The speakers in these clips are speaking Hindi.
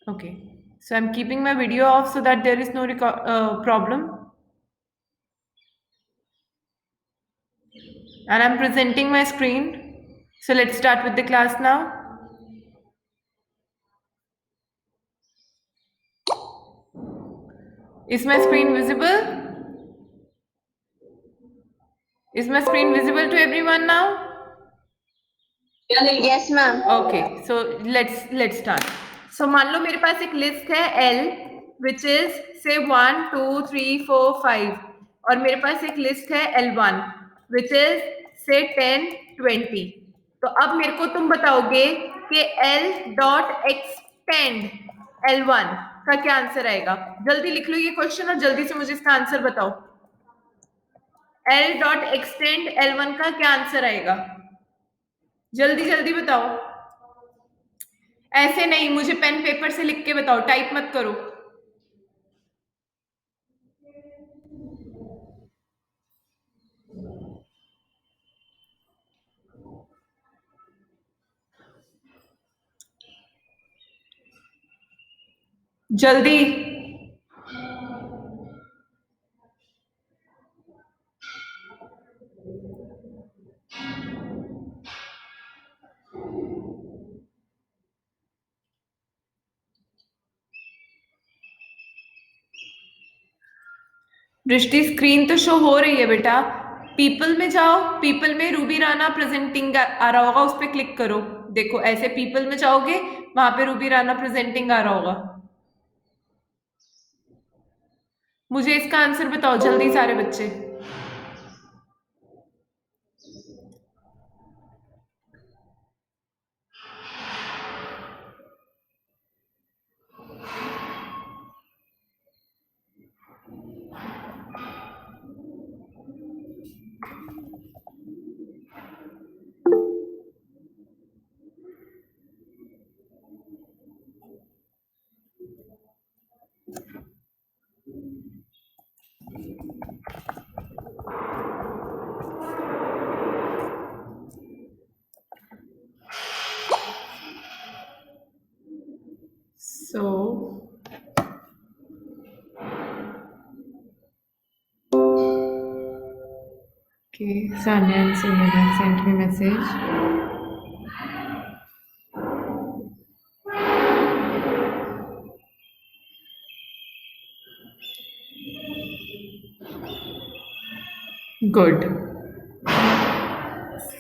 Okay. So I'm keeping my video off so that there is no problem. And I'm presenting my screen. So let's start with the class now. Is my screen visible? Is my screen visible to everyone now? Yes, ma'am. Okay, so let's start. So मान लो मेरे पास एक लिस्ट है L which is say 1 2 3 4 5 और मेरे पास एक लिस्ट है L1 which is say 10 20. तो अब मेरे को तुम बताओगे कि L डॉट एक्सटेंड L1 का क्या आंसर आएगा? जल्दी लिख लो ये क्वेश्चन और जल्दी से मुझे इसका आंसर बताओ. L डॉट एक्सटेंड L1 का क्या आंसर आएगा? जल्दी जल्दी बताओ. ऐसे नहीं, मुझे पेन पेपर से लिख के बताओ, टाइप मत करो. जल्दी. दृष्टि स्क्रीन तो शो हो रही है बेटा. पीपल में जाओ, पीपल में रूबी राणा प्रेजेंटिंग आ रहा होगा, उस पर क्लिक करो. देखो ऐसे पीपल में जाओगे, वहां पे रूबी राणा प्रेजेंटिंग आ रहा होगा. मुझे इसका आंसर बताओ जल्दी सारे बच्चे. So okay, Sanya and Simran have sent me message. Good.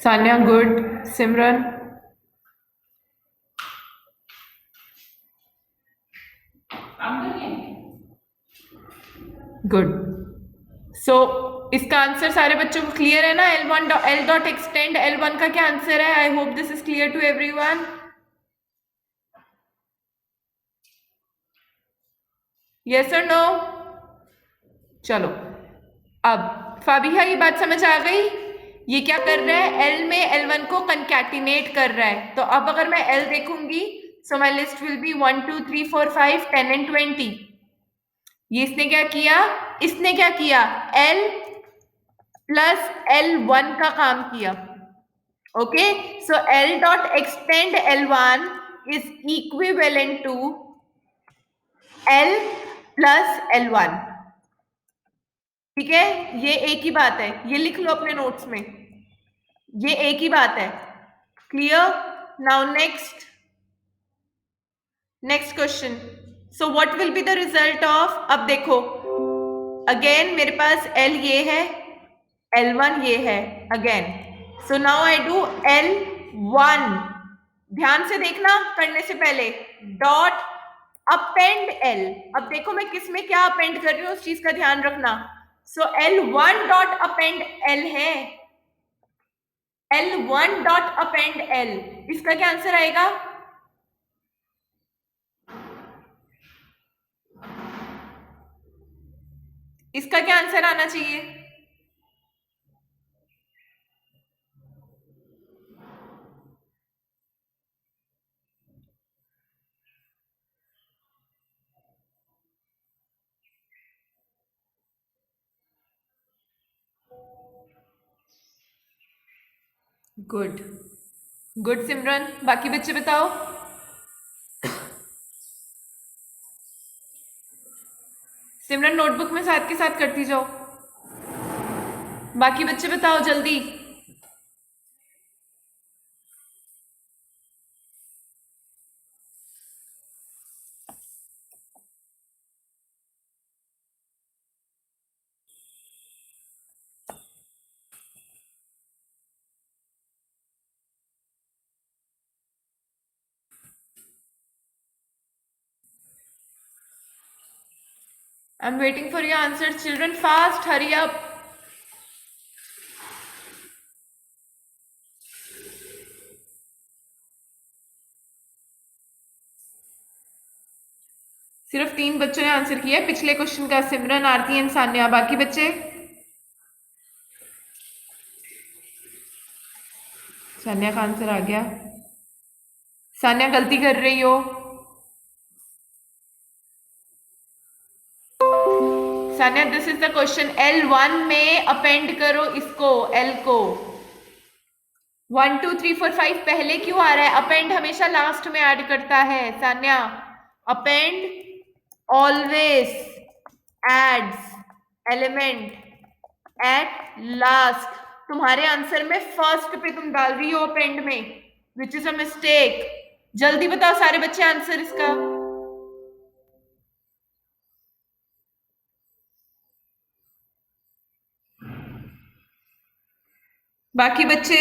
Sanya, good. Simran. Good. So इसका आंसर सारे बच्चों को क्लियर है ना? L डॉट एक्सटेंड L1 का क्या आंसर है? I hope this is clear to everyone. Yes और नो? चलो अब फाबिहा ये बात समझ आ गई. ये क्या कर रहा है? L में L1 को कंकैटिनेट कर रहा है. तो अब अगर मैं L देखूंगी, सो my list will be 1 2 3 4 5 10 and 20. ये इसने क्या किया? इसने क्या किया? L प्लस L1 का काम किया. Okay, so L dot extend L1 is equivalent to L plus L1. ठीक है, ये एक ही बात है, ये लिख लो अपने नोट्स में, ये एक ही बात है. Clear? Now next question. So what will be the result of? अब देखो अगेन मेरे पास L ये है, L1 ये है again. So now I do L1. ध्यान से देखना करने से पहले. Dot append L. अब देखो मैं किस में क्या अपेंड कर रही हूँ, उस चीज का ध्यान रखना. सो L1 डॉट अपेंड L है. L1 डॉट अपेंड L, इसका क्या आंसर आएगा? इसका क्या आंसर आना चाहिए? गुड. गुड सिमरन. बाकी बच्चे बताओ. सिमरन नोटबुक में साथ के साथ करती जाओ। बाकी बच्चे बताओ जल्दी। I'm waiting for your answers, children. Fast, hurry up. सिर्फ 3 बच्चों ने आंसर किया है पिछले क्वेश्चन का, सिमरन, आरती एंड सान्या। बाकी बच्चे? सान्या का आंसर आ गया। सान्या गलती कर रही हो। Sanya, this is the question. L1 में अपेंड करो इसको, L को। 1 2 3 4 5 पहले क्यों आ रहा है? अपेंड हमेशा लास्ट में ऐड करता है Sanya. Append always adds element at last. तुम्हारे आंसर में फर्स्ट पे तुम डाल रही हो अपेंड में, विच इज अ मिस्टेक। जल्दी बताओ सारे बच्चे आंसर इसका। बाकी बच्चे?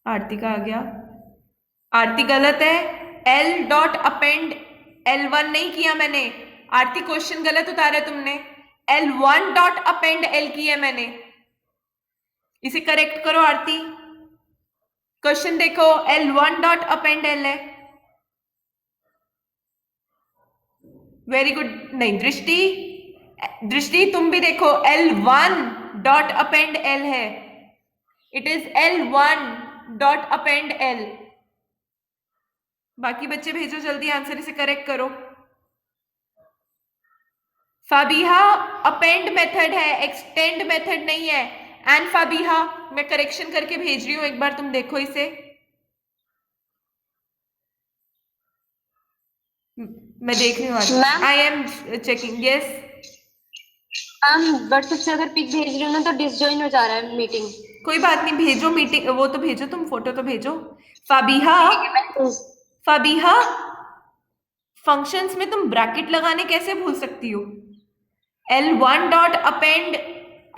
आरती का आ गया। आरती गलत है। L डॉट अपेंड L1 नहीं किया मैंने। आरती क्वेश्चन गलत उतारा तुमने। L1 डॉट अपेंड L किया मैंने। इसे करेक्ट करो आरती। क्वेश्चन देखो, L1 डॉट अपेंड L है। Very good. नहीं, दृष्टि, दृष्टि तुम भी देखो, L1 डॉट अपेंड L है। It is L1 dot append L। बाकी बच्चे भेजो जल्दी आंसर, इसे करेक्ट करो। फाबिहा अपेंड मेथड है, एक्सटेंड मेथड नहीं है। एंड फाबिहा मैं करेक्शन करके भेज रही हूं, एक बार तुम देखो इसे। मैं देख रही हूँ। I am checking. Yes ma'am, WhatsApp से अगर पिक भेज रही हूँ ना तो डिसजॉइन हो जा रहा है मीटिंग। कोई बात नहीं, भेजो मीटिंग, वो तो भेजो, तुम फोटो तो भेजो। फाबिहा, फाबिहा फंक्शंस में तुम ब्रैकेट लगाने कैसे भूल सकती हो? L1 डॉट अपेंड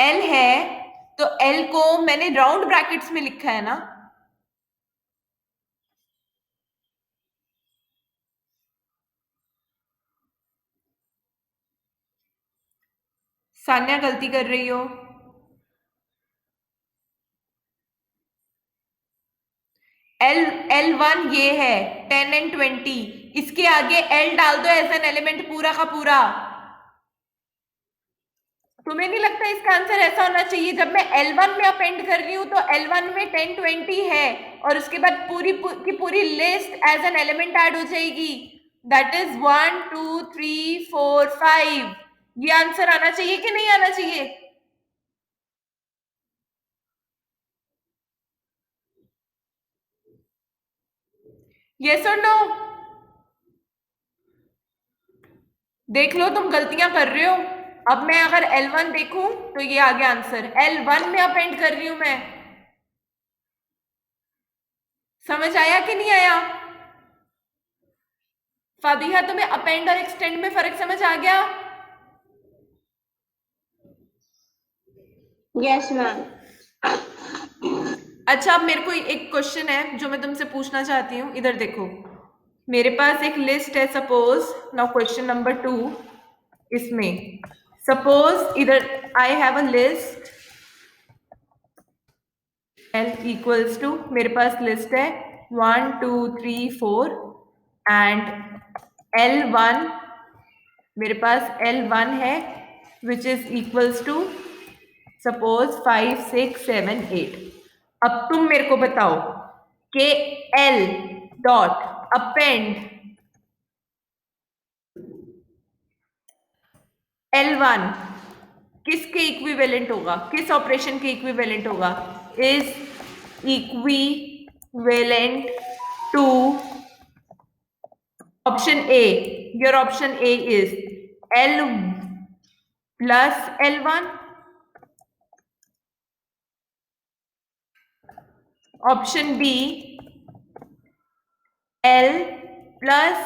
L है तो L को मैंने राउंड ब्रैकेट्स में लिखा है ना। सान्या गलती कर रही हो। L1 ये है 10 एंड 20, इसके आगे L डाल दो एज एन एलिमेंट पूरा का पूरा। तुम्हें नहीं लगता इसका आंसर ऐसा होना चाहिए? जब मैं L1 में अपेंड कर रही हूं तो L1 में 10 20 है और उसके बाद पूरी की पूरी list as an element add हो जाएगी। That is 1 2 3 4 5। ये आंसर आना चाहिए कि नहीं आना चाहिए? यस और नो? देख लो, तुम गलतियां कर रहे हो। अब मैं अगर L1 देखूं तो ये आ गया आंसर। L1 में अपेंड कर रही हूं मैं। समझ आया कि नहीं आया? फाबिहा, तुम्हें अपेंड और एक्सटेंड में फर्क समझ आ गया? Yes ma'am. अच्छा, अब मेरे को एक क्वेश्चन है जो मैं तुमसे पूछना चाहती हूँ। इधर देखो, मेरे पास एक लिस्ट है। सपोज नाउ क्वेश्चन नंबर 2, इसमें सपोज इधर I have a list L equals to, मेरे पास लिस्ट है 1 2 3 4 एंड L1, मेरे पास L1 है which is equals to suppose 5 6 7 8। अब तुम मेरे को बताओ कि L डॉट अपेंड L1 किसके इक्विवेलेंट होगा, किस ऑपरेशन के इक्विवेलेंट होगा? Is equivalent to option A. Your option A is L plus L1, option B L plus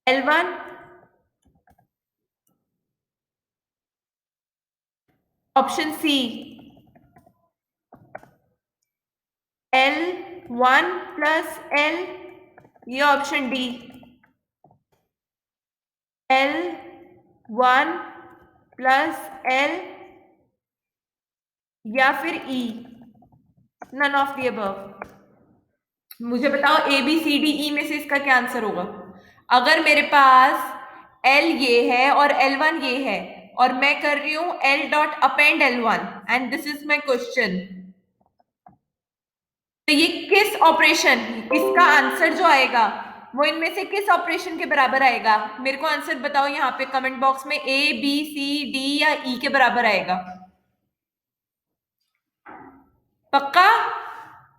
L1, option C L1 plus L, ये option D L1 plus L, या फिर E, none of the above. मुझे बताओ A B C D E में से इसका क्या आंसर होगा। अगर मेरे पास L ये है और L1 ये है और मैं कर रही हूं L dot append L1 and this is my question, तो ये किस ऑपरेशन, इसका आंसर जो आएगा वो इनमें से किस ऑपरेशन के बराबर आएगा। मेरे को आंसर बताओ यहाँ पे कमेंट बॉक्स में, ए बी सी डी या ई के बराबर आएगा। पक्का?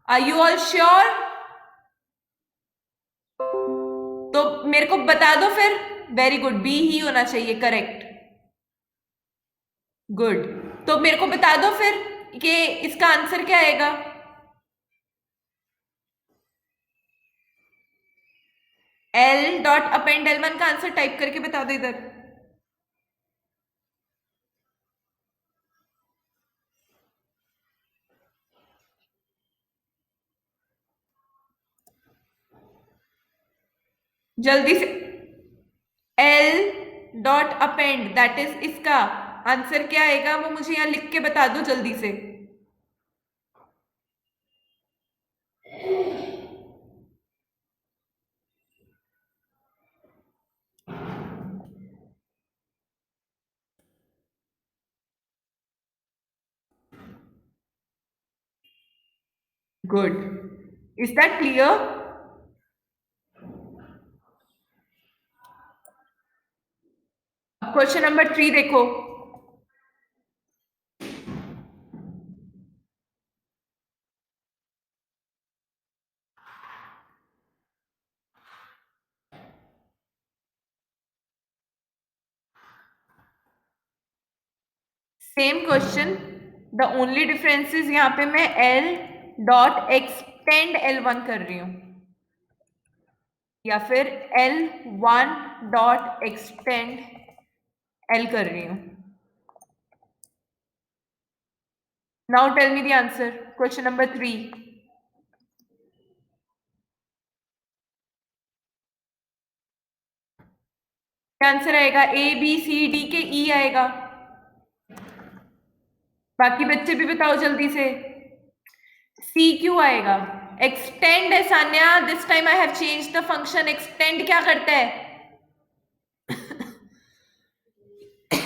Are you all sure? तो मेरे को बता दो फिर। वेरी गुड, बी ही होना चाहिए करेक्ट। गुड, तो मेरे को बता दो फिर कि इसका आंसर क्या आएगा। L डॉट अपेंड L1 का आंसर टाइप करके बता दो इधर। जल्दी से। L dot append that is इसका आंसर क्या आएगा वो मुझे यहां लिख के बता दो जल्दी से। Good, is that clear? Question number 3 देखो। Same question, the only difference is यहाँ पे मैं L डॉट एक्सटेंड L1 कर रही हूं या फिर L1 डॉट एक्सटेंड L कर रही हूं। Now tell me the answer, question number 3। क्या आंसर आएगा? ए बी सी डी के ई आएगा। बाकी बच्चे भी बताओ जल्दी से। सी क्यों आएगा? एक्सटेंड है Sanya, this time I have change the function. Extend क्या करता है?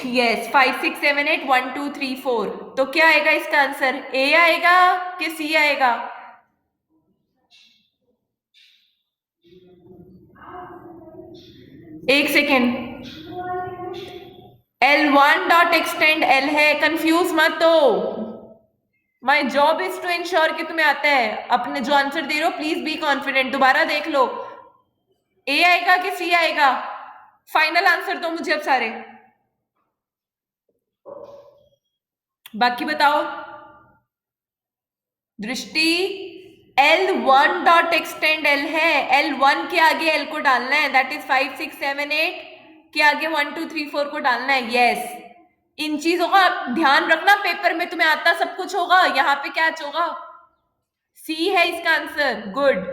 यस, 5 6 7 8 1 2 3 4। तो क्या आएगा इसका आंसर? ए आएगा कि सी आएगा? एक second. L1 dot extend L है, कंफ्यूज मत हो। My job is to ensure कि तुम्हें आता है। अपने जो आंसर दे रहे हो प्लीज बी कॉन्फिडेंट। दोबारा देख लो, ए आएगा कि सी आएगा? फाइनल आंसर दो मुझे अब सारे। बाकी बताओ। दृष्टि, L1 डॉट एक्सटेंड L है, L1 के आगे L को डालना है, दैट इज 5 6 7 8 के आगे 1 2 3 4 को डालना है। यस, इन चीजों का ध्यान रखना, पेपर में तुम्हें आता सब कुछ होगा, यहाँ पे क्या होगा? सी है इसका आंसर। Good,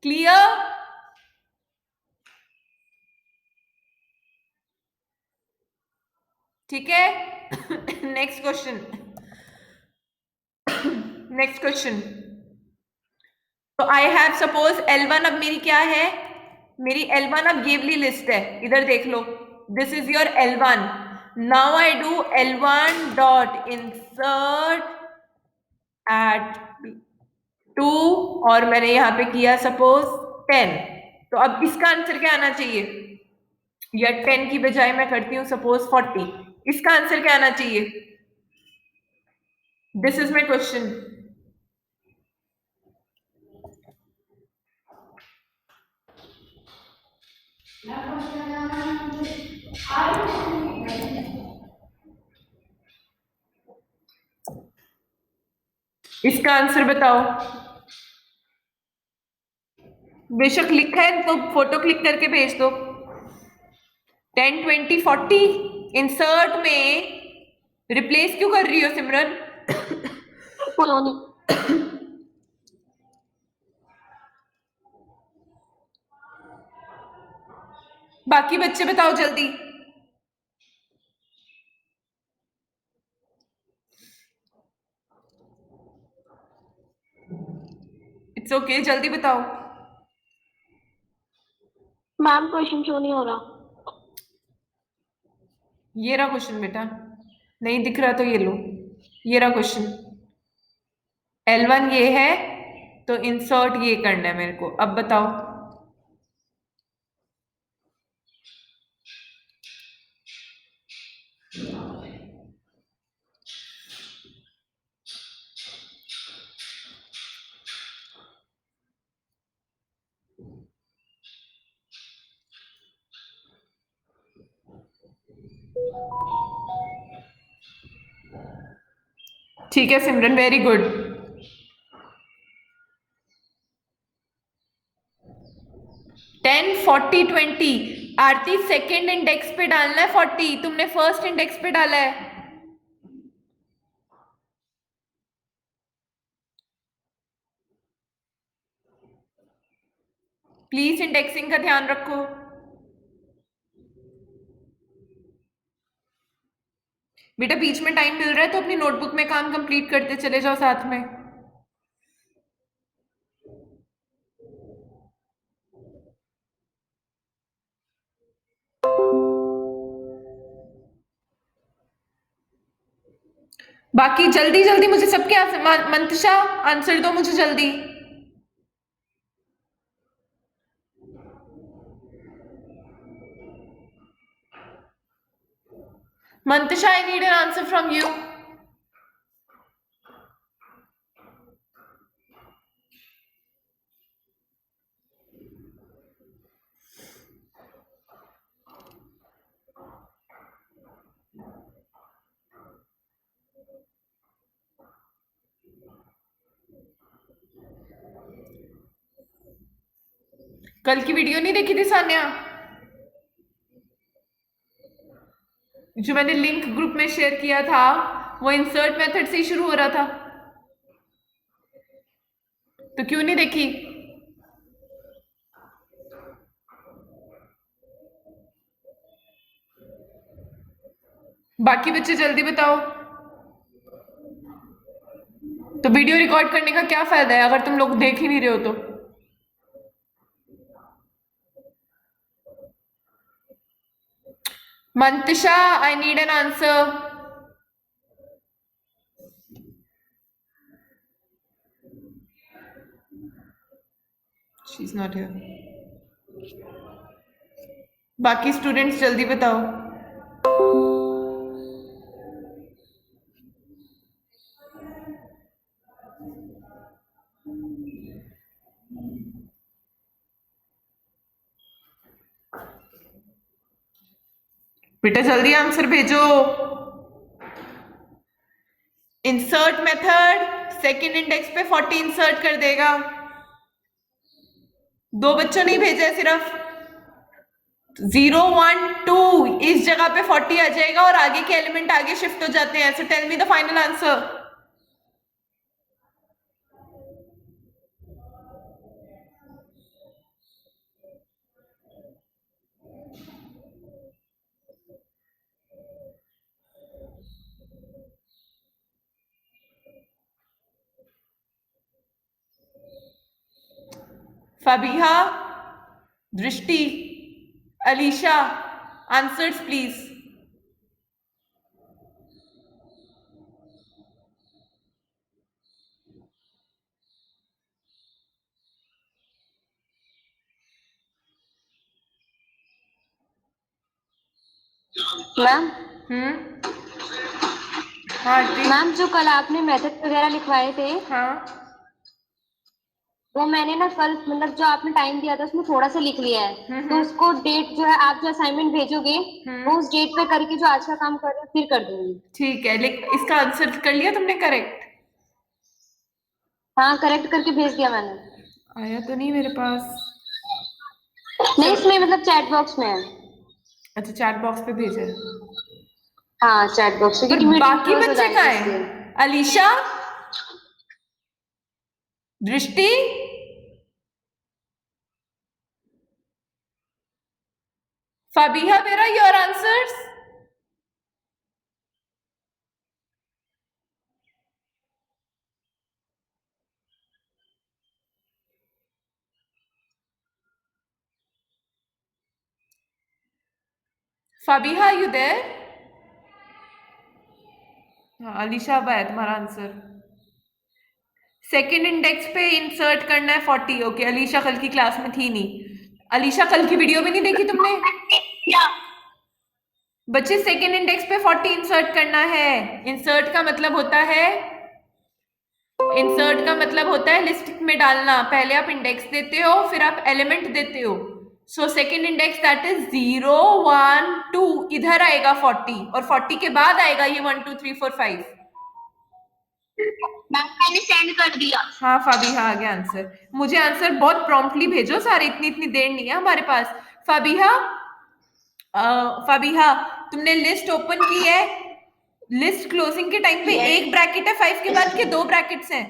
clear? ठीक है। Next question, next question. तो आई हैव सपोज L1 अब मेरी क्या है? मेरी L1 अब ये वाली लिस्ट है, इधर देख लो। This is your L1। Now I do L1 dot insert at 2 और मैंने यहां पे किया सपोज 10। तो अब इसका आंसर क्या आना चाहिए? या 10 की बजाय मैं करती हूँ सपोज 40। इसका आंसर क्या आना चाहिए? This is my question. इसका आंसर बताओ। बेशक लिखा है तो फोटो क्लिक करके भेज दो। 10, 20, 40 इंसर्ट में रिप्लेस क्यों कर रही हो सिमरन? कॉलोनी। बाकी बच्चे बताओ जल्दी। इट्स ओके, जल्दी बताओ। मैम क्वेश्चन शो नहीं हो रहा। ये रहा क्वेश्चन बेटा, नहीं दिख रहा तो ये लो, ये रहा क्वेश्चन। L1 ये है तो इंसर्ट ये करना है मेरे को। अब बताओ। ठीक है सिमरन, वेरी गुड। 10, 40, 20। आरती सेकेंड इंडेक्स पे डालना है 40, तुमने फर्स्ट इंडेक्स पे डाला है। प्लीज इंडेक्सिंग का ध्यान रखो। बेटा बीच में टाइम मिल रहा है तो अपनी नोटबुक में काम कंप्लीट करते चले जाओ साथ में। बाकी जल्दी जल्दी मुझे सबके मंतशा आंसर दो मुझे जल्दी। Mantasha, I need an answer from you. कल की वीडियो नहीं देखी थी सान्या, जो मैंने लिंक ग्रुप में शेयर किया था? वो इंसर्ट मेथड से ही शुरू हो रहा था, तो क्यों नहीं देखी? बाकी बच्चे जल्दी बताओ। तो वीडियो रिकॉर्ड करने का क्या फायदा है अगर तुम लोग देख ही नहीं रहे हो तो? Mantasha, I need an answer. She is not here. बाकी स्टूडेंट्स जल्दी बताओ। बेटा जल्दी आंसर भेजो। इंसर्ट मेथड सेकंड इंडेक्स पे 40 इंसर्ट कर देगा। दो बच्चों नहीं भेजा है सिर्फ। 0, 1, 2 इस जगह पे 40 आ जाएगा और आगे के एलिमेंट आगे शिफ्ट हो जाते हैं। So tell me the final answer. Fabiha, Drishti, Alisha, answers please. Ma'am हाँ आरती। मैम जो कल आपने मेथड वगैरह लिखवाए थे हाँ वो मैंने ना कल मतलब जो आपने टाइम दिया था उसमें थोड़ा सा लिख लिया है, तो उसको डेट जो है आप जो असाइनमेंट भेजोगे वो उस डेट पे करके जो आज का काम कर रहे हो फिर कर दूंगी। ठीक है, लेकिन इसका आंसर कर लिया तुमने करेक्ट? हाँ करेक्ट करके भेज दिया मैंने। आया तो नहीं मेरे पास। नहीं इसमें मतलब चैट बॉक्स में है। अच्छा, चैट बॉक्स पे भेजा है। हाँ चैट बॉक्स में, पर क्योंकि मीटिंग बाकी क्लोज हो बच्चे जाएंगे कहाँ इसलिए। हैं? Alisha, Drishti, Fabiha, where are your answers? Fabiha, are you there? हाँ, अलीशा, अब आया तुम्हारा आंसर। सेकेंड इंडेक्स पे इंसर्ट करना है 40। ओके, अलीशा कल की क्लास में थी नहीं। अलीशा, कल की वीडियो भी नहीं देखी तुमने? बच्चे, सेकेंड इंडेक्स पे 40 इंसर्ट करना है। इंसर्ट का मतलब होता है, इंसर्ट का मतलब होता है लिस्ट में डालना। पहले आप इंडेक्स देते हो, फिर आप एलिमेंट देते हो। So second index that is 0 1 2, इधर आएगा 40, और 40 के बाद आएगा ये 1 2 3 4 5। मैंने सेंड कर दिया। हाँ फाबिहा, आ गया आंसर। मुझे आंसर बहुत प्रॉम्प्टली भेजो सारे, इतनी इतनी देर नहीं है हमारे पास। फाबिहा, फाबिहा, तुमने लिस्ट ओपन की है? लिस्ट क्लोजिंग के टाइम पे एक ब्रैकेट है 5 के बाद के दो ब्रैकेट्स हैं?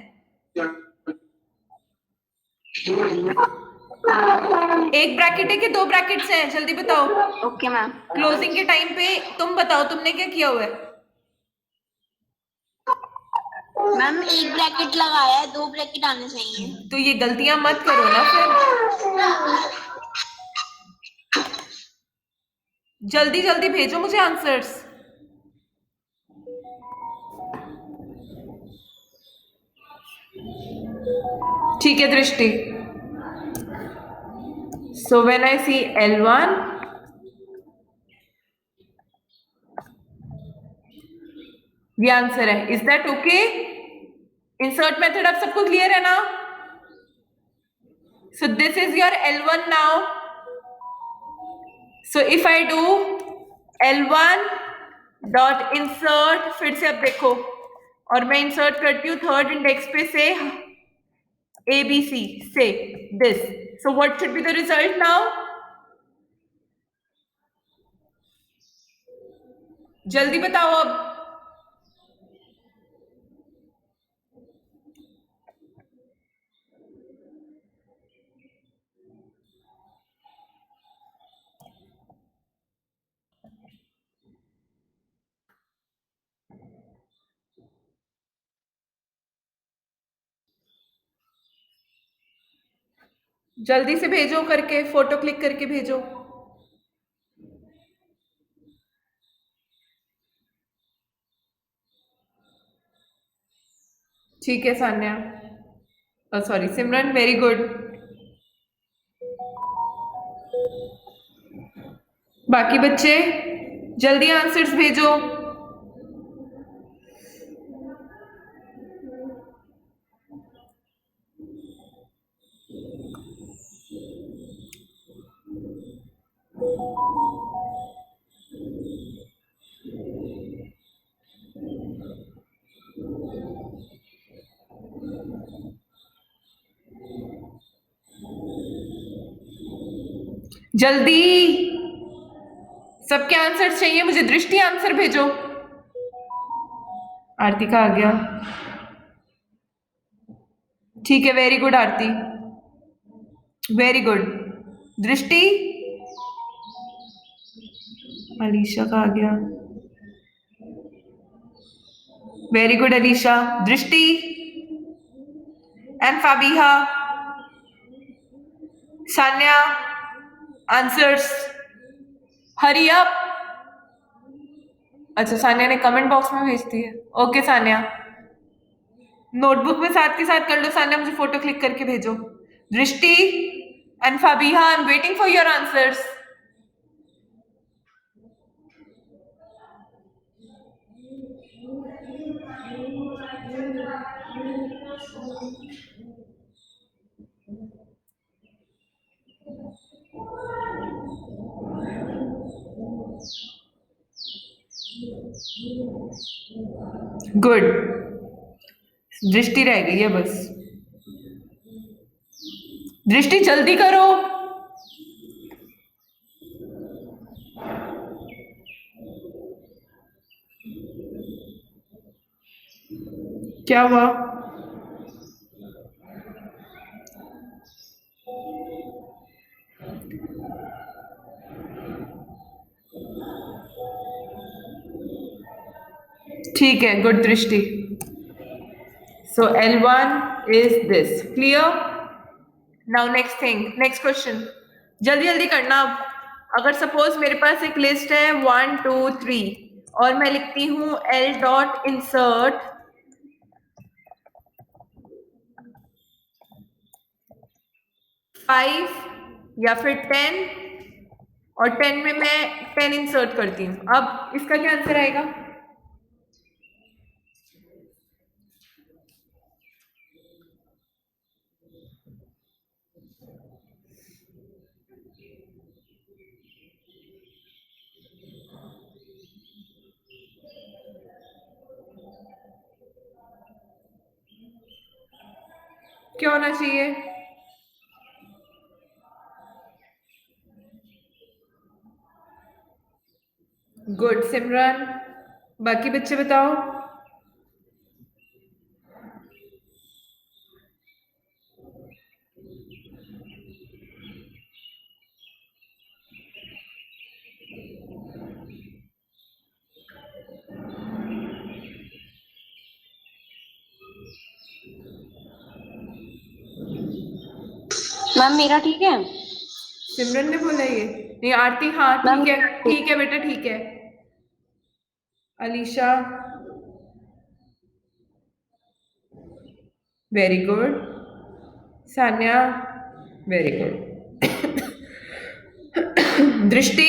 एक ब्रैकेट है कि दो ब्रैकेट्स हैं? जल्दी बताओ। Okay ma'am. क्लोजिंग के टाइम पे तुम बताओ तुमने क्या किया हुआ है? मैम एक ब्रैकेट लगाया है, दो ब्रैकेट आने चाहिए। तो ये गलतियां मत करो ना फिर। जल्दी जल्दी भेजो मुझे आंसर्स। ठीक है दृष्टि। So when I C L1, ये आंसर है। Is that okay? Insert method अब सबको क्लियर है ना? सो this is your L1 now. So if I do L1 dot insert, फिर से अब देखो, और मैं इंसर्ट करती हूँ थर्ड इंडेक्स पे से ABC, से this. So what should be the result now? जल्दी बताओ अब। जल्दी से भेजो, करके फोटो क्लिक करके भेजो। ठीक है सान्या, सॉरी सिमरन, वेरी गुड। बाकी बच्चे जल्दी आंसर्स भेजो। जल्दी, सबके आंसर चाहिए मुझे। दृष्टि, आंसर भेजो। आरती का आ गया। ठीक है, very good Aarti, very good. Drishti, Alisha का आ गया। Very good Alisha. Drishti and Fabiha, Sanya, answers, hurry up. अच्छा, सान्या ने कमेंट बॉक्स में भेज दी है। ओके सान्या, नोटबुक में साथ के साथ कर लो। सान्या, मुझे फोटो क्लिक करके भेजो। Drishti and Fabiha, I am waiting for your answers. Good, Drishti रह गई है बस। दृष्टि जल्दी करो। क्या हुआ? ठीक है, गुड दृष्टि। सो L1 is this. Clear? Now next thing, next question, जल्दी जल्दी करना। अगर सपोज मेरे पास एक लिस्ट है 1 2 3 और मैं लिखती हूं L डॉट इंसर्ट 5 या फिर 10 और 10 में मैं 10 इंसर्ट करती हूँ, अब इसका क्या आंसर आएगा? क्या होना चाहिए? गुड सिमरन, बाकी बच्चे बताओ। मैम मेरा ठीक है। सिमरन ने बोला ये नहीं, आरती हाँ मैम ठीक है, ठीक है बेटा, ठीक है। Alisha very good, Sanya very good. Drishti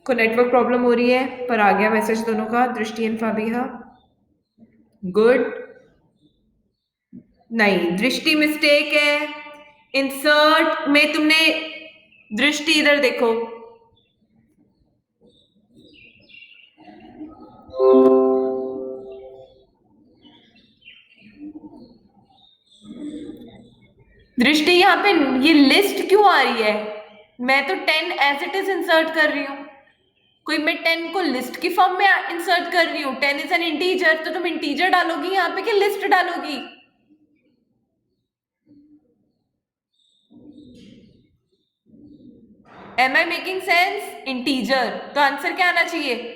को नेटवर्क प्रॉब्लम हो रही है, पर आ गया मैसेज दोनों का, दृष्टि एंड फाबिहा। गुड, नहीं दृष्टि मिस्टेक है। इंसर्ट में तुमने, दृष्टि इधर देखो, दृष्टि यहाँ पे ये लिस्ट क्यों आ रही है? मैं तो 10 एज इट इज इंसर्ट कर रही हूँ, कोई मैं 10 को लिस्ट की फॉर्म में इंसर्ट कर रही हूँ। 10 इज एन इंटीजर, तो तुम इंटीजर डालोगी यहाँ पे कि लिस्ट डालोगी? Am I making sense? Integer, तो आंसर क्या आना चाहिए?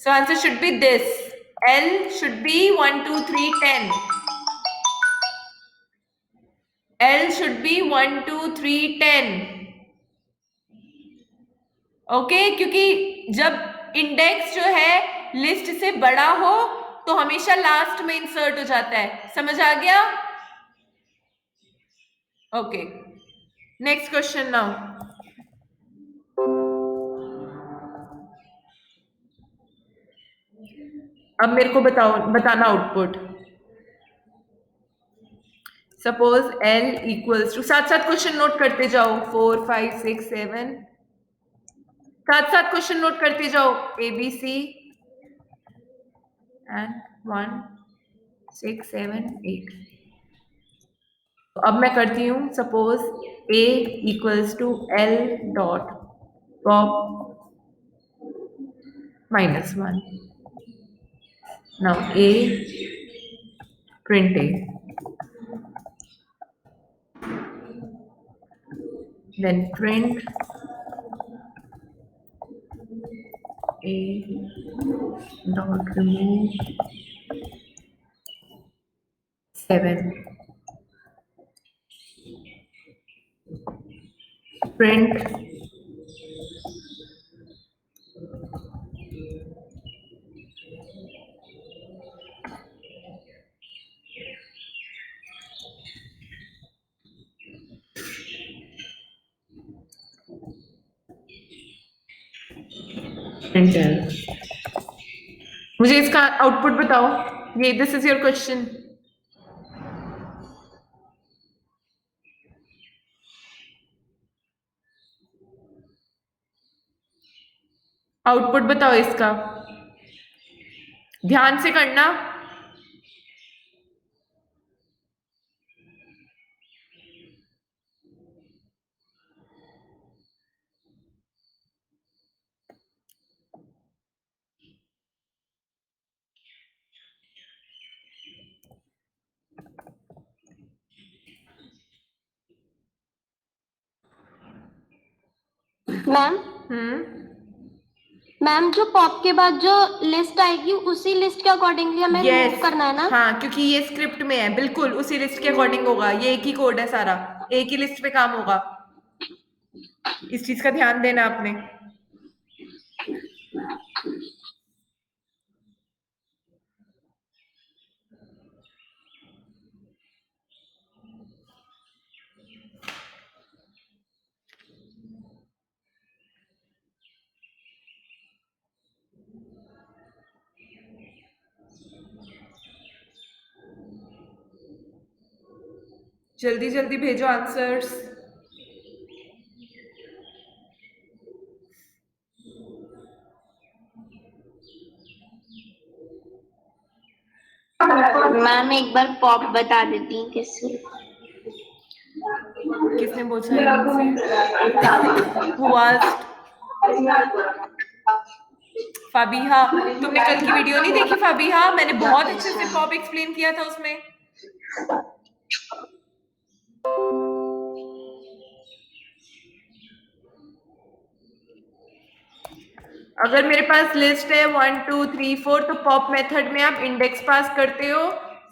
So answer should be this, L should be 1 2 3 10. L should be 1 2 3 10. Okay, क्योंकि जब इंडेक्स जो है लिस्ट से बड़ा हो तो हमेशा लास्ट में इंसर्ट हो जाता है। समझ आ गया? Okay, next question now. अब मेरे को बताना output. Suppose L equals to, साथ साथ क्वेश्चन नोट करते जाओ, 4 5 6 7, साथ साथ क्वेश्चन नोट करते जाओ, ABC एंड 1 6 7 8। अब मैं करती हूँ, suppose A equals to L dot pop -1। Now A print A, then print A dot remove 7, print print L। मुझे इसका आउटपुट बताओ, ये this is your question. Output बताओ इसका, ध्यान से करना। मैम हम्म, मैम जो पॉप के बाद जो लिस्ट आएगी उसी लिस्ट के अकॉर्डिंगली हमें रिमूव यस, करना है ना? हाँ, क्योंकि ये स्क्रिप्ट में है, बिल्कुल उसी लिस्ट के अकॉर्डिंग होगा, ये एक ही कोड है सारा, एक ही लिस्ट पे काम होगा, इस चीज का ध्यान देना आपने। जल्दी जल्दी भेजो आंसर्स। मैम एक बार पॉप बता देती हैं कैसे। किसने पूछा है मुझसे? Who asked? फाबिहा, तुमने कल की वीडियो नहीं देखी फाबिहा? मैंने बहुत अच्छे से पॉप एक्सप्लेन किया था उसमें। अगर मेरे पास लिस्ट है 1 2 3 4, तो पॉप मेथड में आप इंडेक्स पास करते हो।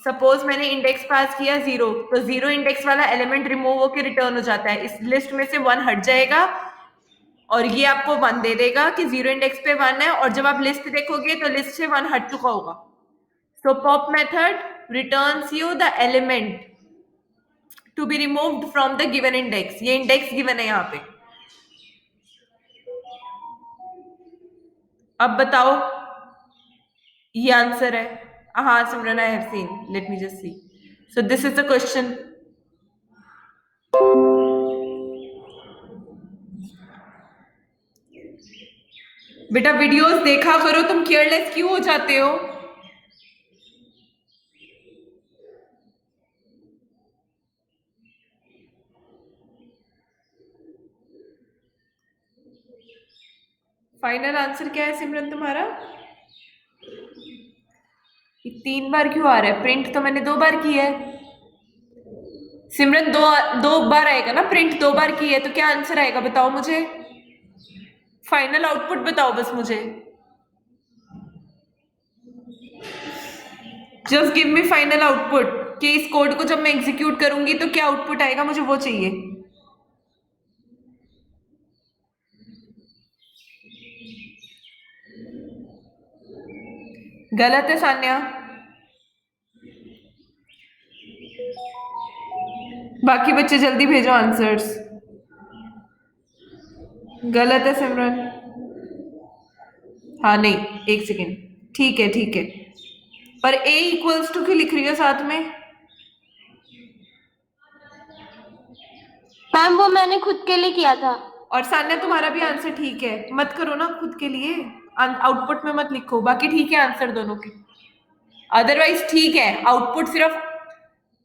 सपोज मैंने इंडेक्स पास किया 0, तो 0 इंडेक्स वाला एलिमेंट रिमूव होकर रिटर्न हो जाता है, इस लिस्ट में से 1 हट जाएगा और ये आपको 1 दे देगा कि 0 इंडेक्स पे 1 है, और जब आप लिस्ट देखोगे तो लिस्ट से 1 हट चुका होगा। So pop method returns you the element to be removed from the given index. ये इंडेक्स गिवन है यहाँ पे। अब बताओ, ये आंसर है। हाँ Simran, I have seen, let me just see. So this is the question. बेटा वीडियोस देखा करो, तुम केयरलेस क्यों हो जाते हो? फाइनल आंसर क्या है सिमरन तुम्हारा? ये 3 बार क्यों आ रहा है? प्रिंट तो मैंने 2 बार की है सिमरन, 2 बार आएगा ना, प्रिंट 2 बार की है, तो क्या आंसर आएगा बताओ मुझे। फाइनल आउटपुट बताओ बस मुझे, just give me final output कि इस कोड को जब मैं एग्जीक्यूट करूंगी तो क्या आउटपुट आएगा, मुझे वो चाहिए। गलत है सान्या, बाकी बच्चे जल्दी भेजो आंसर्स। गलत है सिमरन। हाँ नहीं, एक सेकेंड, ठीक है ठीक है, पर a इक्वल्स टू क्यों लिख रही हो साथ में? मैम वो मैंने खुद के लिए किया था। और सान्या तुम्हारा भी आंसर ठीक है, मत करो ना खुद के लिए, आउटपुट में मत लिखो, बाकी ठीक है आंसर दोनों के। अदरवाइज ठीक है, आउटपुट सिर्फ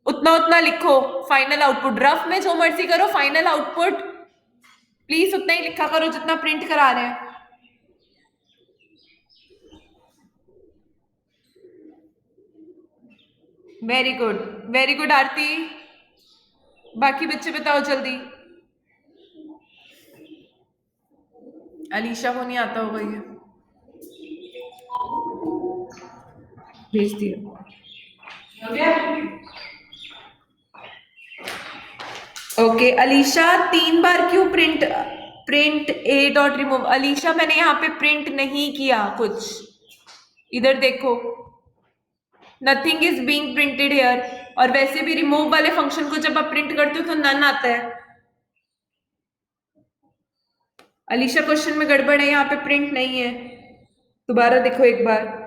उतना उतना लिखो, फाइनल आउटपुट रफ में जो मर्जी करो, फाइनल आउटपुट प्लीज उतना ही लिखा करो जितना प्रिंट करा रहे हैं। वेरी गुड आरती। बाकी बच्चे बताओ जल्दी। अलीशा को नहीं आता होगा ये, भेज दिया। ओके अलीशा, 3 बार क्यों print print A dot remove? Alisha मैंने यहाँ पे प्रिंट नहीं किया कुछ, इधर देखो, nothing is being printed here. और वैसे भी रिमूव वाले फंक्शन को जब आप प्रिंट करते हो तो नन आता है। अलीशा क्वेश्चन में गड़बड़ है, यहाँ पे प्रिंट नहीं है, दोबारा देखो एक बार।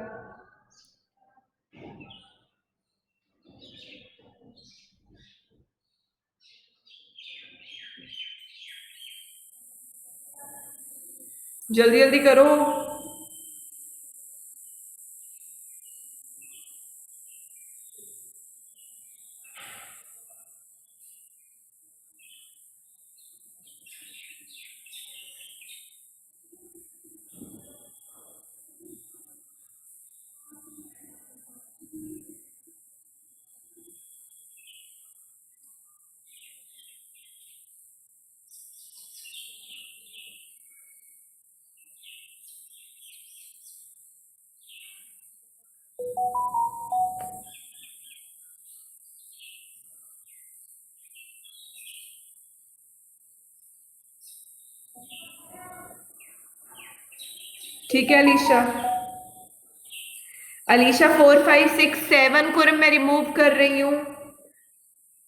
जल्दी जल्दी करो। ठीक है अलीशा। अलीशा 4 5 6 7 को मैं रिमूव कर रही हूँ।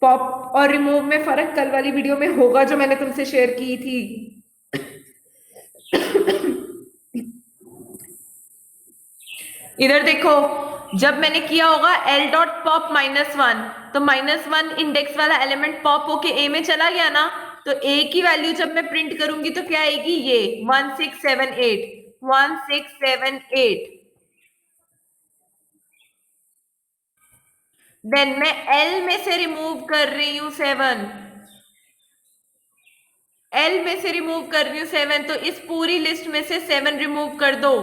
पॉप और रिमूव में फर्क कल वाली वीडियो में होगा जो मैंने तुमसे शेयर की थी। इधर देखो, जब मैंने किया होगा L डॉट पॉप -1, तो -1 इंडेक्स वाला एलिमेंट पॉप होके ए में चला गया ना, तो ए की वैल्यू जब मैं प्रिंट करूंगी तो क्या आएगी, ये 1678 1678। देन मैं L में से रिमूव कर रही हूँ 7, L में से रिमूव कर रही हूँ 7, तो इस पूरी लिस्ट में से 7 रिमूव कर दो,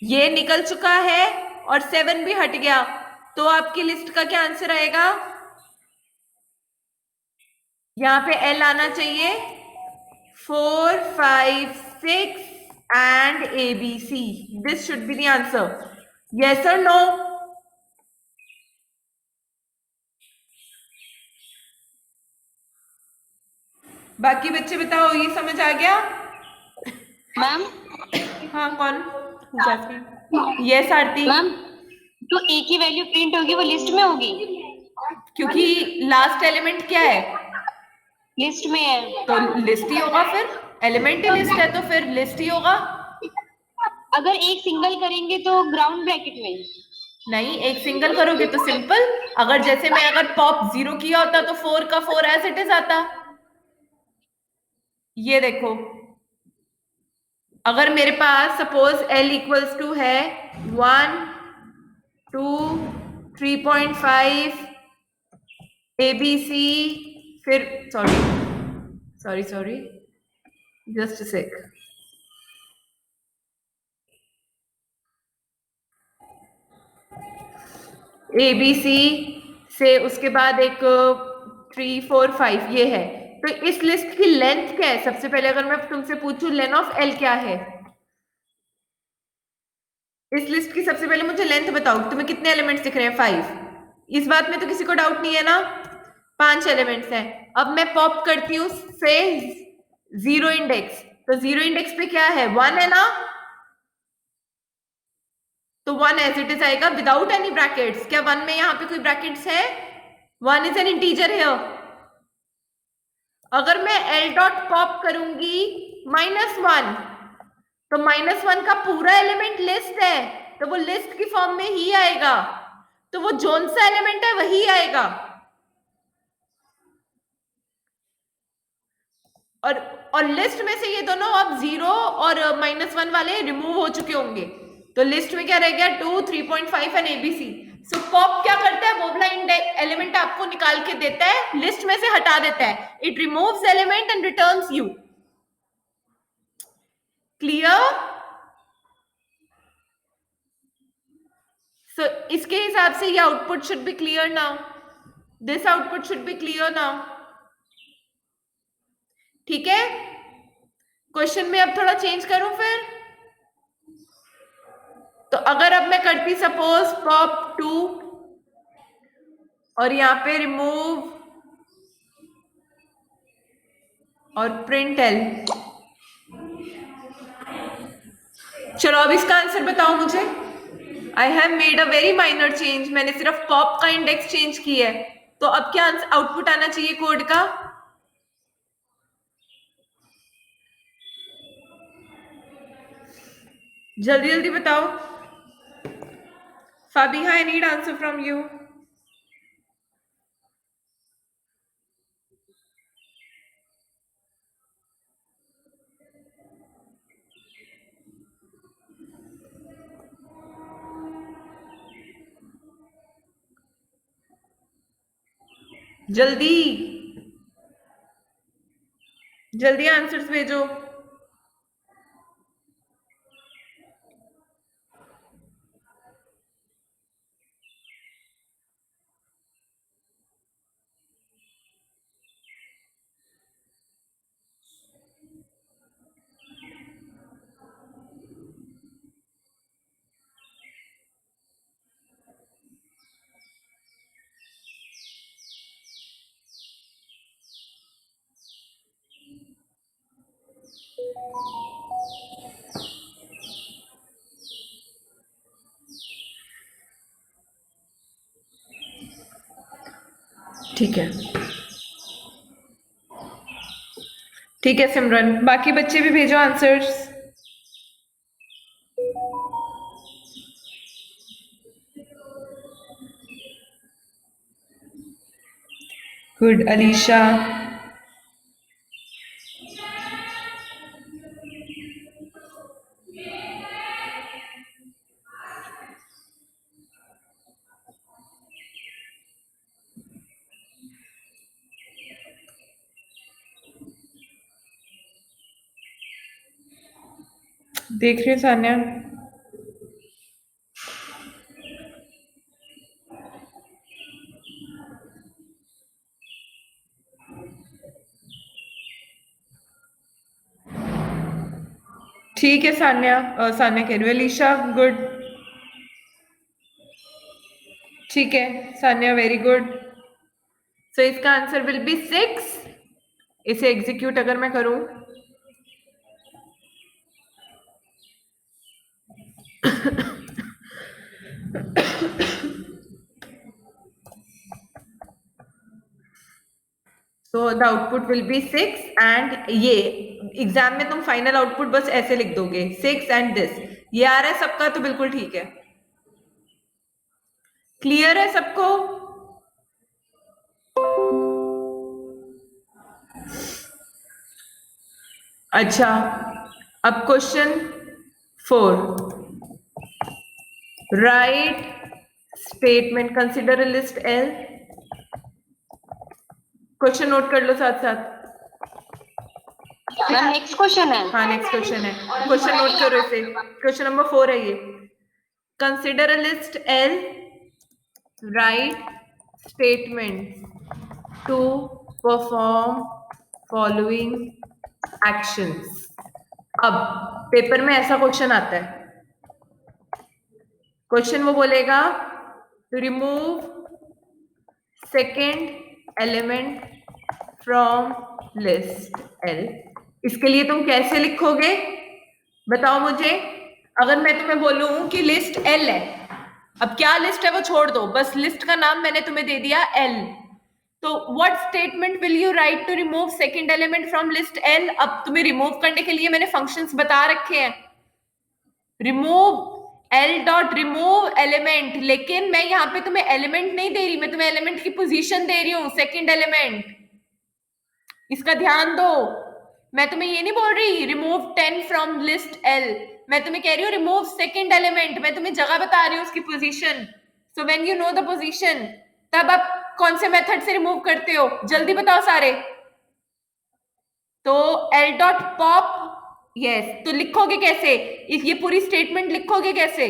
ये निकल चुका है और 7 भी हट गया, तो आपकी लिस्ट का क्या आंसर आएगा, यहां पे L आना चाहिए 4 5 6 and ABC. This should be the answer. Yes or no? बाकी बच्चे बताओ, ये समझ आ गया मैम? हाँ, कौन? यस आरती। मैम, तो ए की वैल्यू प्रिंट होगी वो लिस्ट में होगी, क्योंकि लास्ट एलिमेंट क्या है, लिस्ट में है, तो लिस्ट ही होगा, फिर एलिमेंट ही लिस्ट है तो फिर लिस्ट ही होगा। अगर एक सिंगल करेंगे तो ग्राउंड ब्रैकेट में, नहीं, एक सिंगल करोगे तो सिंपल, अगर जैसे मैं अगर पॉप 0 किया होता तो 4 का 4 एज इट इज आता। ये देखो, अगर मेरे पास सपोज L इक्वल्स टू है 1 2 3.5 ABC, फिर sorry just a sec, ABC से उसके बाद एक 3 4 5 ये है, तो इस लिस्ट की लेंथ क्या है, सबसे पहले अगर मैं तुमसे पूछूं लेन ऑफ L क्या है, इस लिस्ट की सबसे पहले मुझे लेंथ बताओ, तुम्हें कितने एलिमेंट्स दिख रहे हैं, 5, इस बात में तो किसी को डाउट नहीं है ना, 5 एलिमेंट्स हैं। अब मैं पॉप करती हूँ से 0 इंडेक्स, तो 0 इंडेक्स पे क्या है, 1 है ना, तो 1 एज इट इज आएगा विदाउट एनी ब्रैकेट्स। क्या 1 में यहाँ पे कोई ब्रैकेट्स है, 1 इज एन इंटीजर है। अगर मैं L डॉट पॉप करूंगी -1, तो -1 का पूरा एलिमेंट लिस्ट है, तो वो लिस्ट की फॉर्म में ही आएगा, तो वो जोन सा एलिमेंट है वही आएगा। और लिस्ट में से ये दोनों अब 0 और -1 वाले रिमूव हो चुके होंगे, तो लिस्ट में क्या रह गया, 2 3.5 एंड ABC। सो पॉप क्या करता है, वो वाला एलिमेंट आपको निकाल के देता है, लिस्ट में से हटा देता है, it removes element and returns you. Clear? So इसके हिसाब से ये output should be clear now, this output should be clear now. ठीक है, क्वेश्चन में अब थोड़ा चेंज करूं फिर, तो अगर अब मैं करती सपोज पॉप 2 और यहां पे रिमूव और प्रिंट L, चलो अब इसका आंसर बताओ मुझे। I have made a very minor change, मैंने सिर्फ पॉप का इंडेक्स चेंज किया है, तो अब क्या आउटपुट आना चाहिए कोड का, जल्दी जल्दी बताओ। Fabiha, I need answer from you. जल्दी जल्दी आंसर्स भेजो। ठीक है, ठीक है सिमरन, बाकी बच्चे भी भेजो आंसर्स। गुड अलीशा। देख रही हूँ सान्या। ठीक है सान्या, सान्या कह रही हूँ, अलीशा गुड। ठीक है सान्या, वेरी गुड। सो इसका आंसर विल बी 6। इसे एग्जीक्यूट अगर मैं करूं, so the output will be 6 and ये एग्जाम में तुम फाइनल आउटपुट बस ऐसे लिख दोगे 6 एंड दिस। ये आ रहा है सबका, तो बिल्कुल ठीक है। क्लियर है सबको? अच्छा, अब question 4, write statement, consider a list L. Question note कर लो साथ साथ। नेक्स्ट क्वेश्चन है। हाँ नेक्स्ट क्वेश्चन है, क्वेश्चन नोट करो इसे। क्वेश्चन नंबर 4 है ये। Consider a list L, write statement to perform following actions. अब पेपर में ऐसा क्वेश्चन आता है, क्वेश्चन वो बोलेगा to remove second element from list L. इसके लिए तुम कैसे लिखोगे बताओ मुझे। अगर मैं तुम्हें बोलूं कि लिस्ट एल है, अब क्या लिस्ट है वो छोड़ दो, बस लिस्ट का नाम मैंने तुम्हें दे दिया एल, तो what statement will you write to remove second element from list L. अब तुम्हें रिमूव करने के लिए मैंने फंक्शंस बता रखे हैं, remove L dot remove element, लेकिन मैं यहाँ पे तुम्हें एलिमेंट नहीं दे रही, मैं तुम्हें एलिमेंट की पोजीशन दे रही हूँ, सेकंड एलिमेंट। इसका ध्यान दो, मैं तुम्हें ये नहीं बोल रही रिमूव 10 फ्रॉम लिस्ट एल, मैं तुम्हें कह रही हूँ रिमूव सेकंड एलिमेंट, मैं तुम्हें जगह बता रही हूँ उसकी position. So when you know the position, तब आप कौन से मेथड से रिमूव करते हो, जल्दी बताओ सारे। तो एल डॉट पॉप, यस, तो लिखोगे कैसे, ये पूरी स्टेटमेंट लिखोगे कैसे,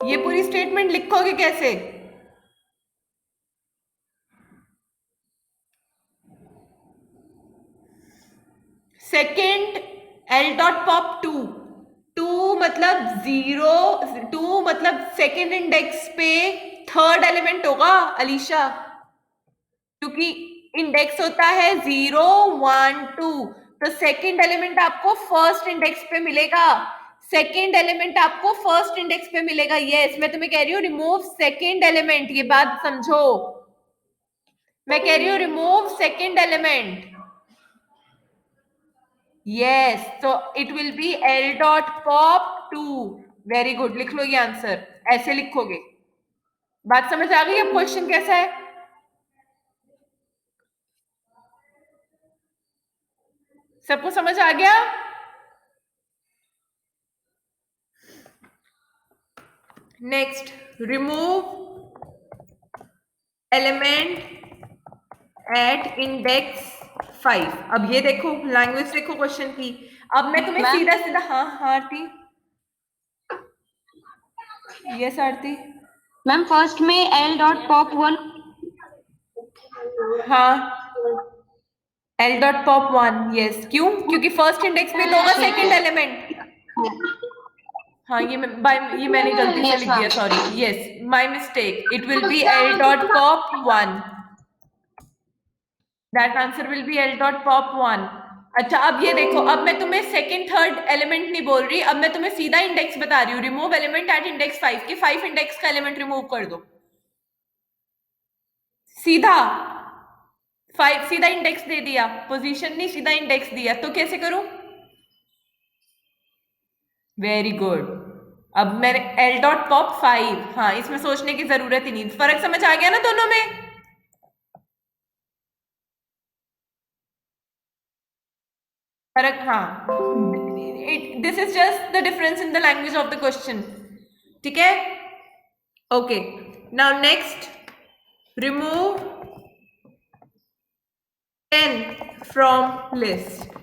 ये पूरी स्टेटमेंट लिखोगे कैसे। सेकेंड एल डॉट पॉप 2, 2 मतलब 0, 2 मतलब सेकेंड इंडेक्स पे थर्ड एलिमेंट होगा अलीशा, क्योंकि इंडेक्स होता है 0 1 2, तो सेकेंड एलिमेंट आपको फर्स्ट इंडेक्स पे मिलेगा, सेकेंड एलिमेंट आपको फर्स्ट इंडेक्स पे मिलेगा। यस, मैं तुम्हें कह रही हूँ रिमूव सेकेंड एलिमेंट, ये बात समझो, मैं कह रही हूँ रिमूव सेकेंड एलिमेंट। यस, तो it will be L dot pop 2। Very good, लिख लो ये आंसर, ऐसे लिखोगे। बात समझ आ गई? अब क्वेश्चन कैसा है, सबको समझ आ गया? Next, remove element at index 5। अब ये देखो लैंग्वेज देखो क्वेश्चन की। अब मैं तुम्हें सीधा सीधा, हाँ हाँ आरती, यस आरती मैम फर्स्ट में एल डॉट पॉप 1, हाँ एल डॉट पॉप 1, यस, क्यों, क्योंकि फर्स्ट इंडेक्स पे तो होगा सेकेंड एलिमेंट। हाँ ये मैंने गलती से लिख दिया, sorry, yes my mistake, it will be L dot pop 1, that answer will be L dot pop 1। अच्छा अब ये देखो, अब मैं तुम्हें सेकंड थर्ड एलिमेंट नहीं बोल रही, अब मैं तुम्हें सीधा इंडेक्स बता रही हूँ, रिमूव एलिमेंट एट इंडेक्स 5 के 5 इंडेक्स का एलिमेंट रिमूव कर दो। सीधा 5 सीधा इंडेक्स दे दिया, पोजीशन नहीं सीधा इंडेक्स दिया, तो कैसे करूं? Very good. अब मैंने एल डॉट पॉप 5, हाँ इसमें सोचने की जरूरत ही नहीं, फर्क समझ आ गया ना दोनों में? फर्क, हाँ, this is just the difference in the language of the question. ठीक है, okay. Now next, remove 10 from list.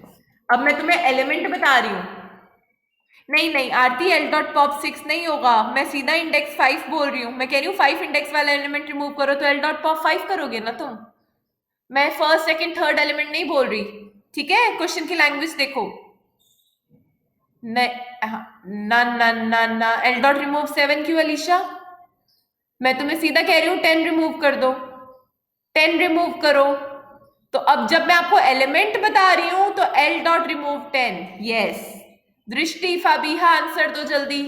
अब मैं तुम्हें एलिमेंट बता रही हूं। नहीं नहीं आरती, एल डॉट पॉप 6 नहीं होगा, मैं सीधा इंडेक्स 5 बोल रही हूँ। मैं कह रही हूँ 5 इंडेक्स वाला एलिमेंट रिमूव करो, तो एल डॉट पॉप 5 करोगे ना तुम। मैं फर्स्ट सेकंड थर्ड एलिमेंट नहीं बोल रही। ठीक है, क्वेश्चन की लैंग्वेज देखो। ना ना ना ना, एल डॉट रिमूव 7 क्यों अलीशा? मैं तुम्हें सीधा कह रही हूँ 10 रिमूव कर दो, 10 रिमूव करो। तो अब जब मैं आपको एलिमेंट बता रही हूं तो एल डॉट रिमूव 10। यस, दृष्टि, फाबिहा आंसर दो जल्दी।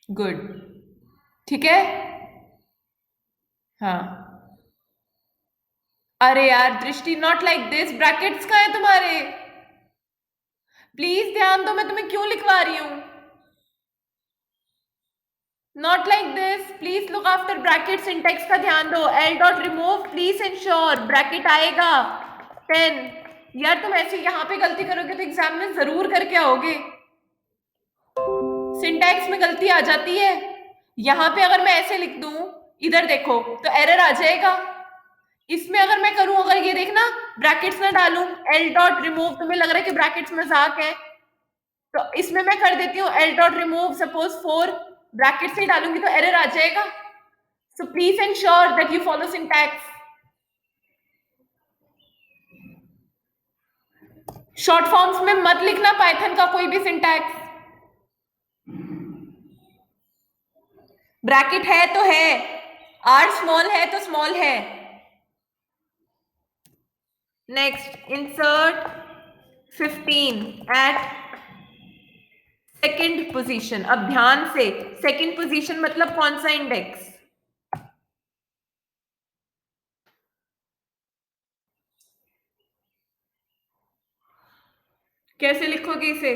गुड, ठीक है। हाँ, अरे यार दृष्टि, नॉट लाइक दिस, ब्रैकेट्स कहाँ है तुम्हारे? प्लीज ध्यान दो, मैं तुम्हें क्यों लिखवा रही हूं। Not like this, please look after bracket, syntax का ध्यान दो। L dot remove, please ensure bracket आएगा 10। यार तुम ऐसे यहाँ पे गलती करोगे तो एग्जाम में जरूर करके आओगे। सिंटैक्स में गलती आ जाती है। यहां पे अगर मैं ऐसे लिख दूं, इधर देखो, तो एरर आ जाएगा। इसमें अगर मैं करूं, अगर ये देखना ब्रैकेट्स ना डालूं, एल डॉट रिमूव, तुम्हें लग रहा है कि ब्रैकेट्स मजाक है, तो इसमें मैं कर देती हूँ L dot remove suppose 4, brackets नहीं डालूंगी तो एरर आ जाएगा। So please ensure that you follow syntax. Short forms में मत लिखना पाइथन का कोई भी सिंटैक्स। ब्रैकेट है तो है, आर स्मॉल है तो स्मॉल है। Next, insert 15 at second position. अब ध्यान से, सेकेंड पोजीशन मतलब कौन सा इंडेक्स? कैसे लिखोगे इसे?